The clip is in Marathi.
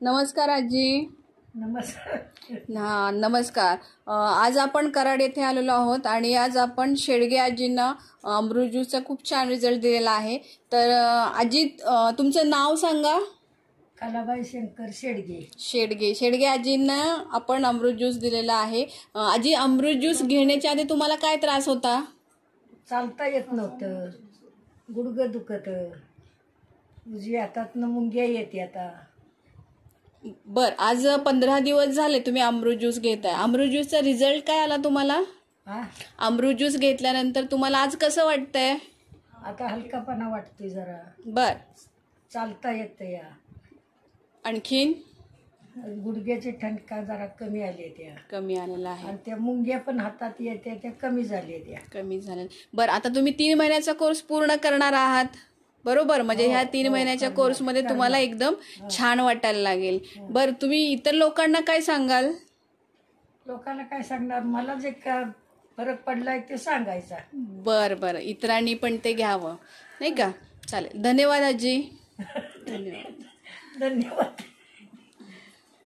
नमस्कार आजी. नमस्कार. हां नमस्कार. आज आपण कराड येथे आलेलो आहोत आणि आज आपण शेडगे आजींना अमृत ज्यूसचा खूप छान रिझल्ट दिलेला आहे. तर आजी तुमचं नाव सांगा. कलाबाई शंकर शेडगे. शेडगे आजींना आपण अमृत ज्यूस दिलेला आहे. आजी, अमृत ज्यूस घेण्याच्या आधी तुम्हाला काय त्रास होता? चालता येत नव्हतं, गुडघं दुखत, उजव्या हातातनं मुंग्या येते. आता बर, आज 15 दिवस झाले तुम्ही अमृत ज्यूस घेताय. अमृत ज्यूसचा रिझल्ट काय आला तुम्हाला? अमृत ज्यूस घेतल्यानंतर तुम्हाला आज कसं वाटतंय? आता हलकापणा वाटतोय जरा. बर, चालता येतं. या आणखीन गुडघ्याची ठणका जरा कमी आली त्या. कमी आलेला आहे आणि त्या मुंग्या पण हातात येत्या त्या कमी झाल्या त्या. कमी झाले. बर, आता तुम्ही 3 महिन्याचा कोर्स पूर्ण करणार आहात बरोबर? म्हणजे ह्या 3 महिन्याच्या कोर्समध्ये तुम्हाला एकदम छान वाटायला लागेल. बर, तुम्ही इतर लोकांना काय सांगाल? लोकांना काय सांगणार, मला जे का फरक पडलाय ते सांगायचा. बर, इतरांनी पण ते घ्यावं नाही का? चालेल. धन्यवाद आजी. धन्यवाद.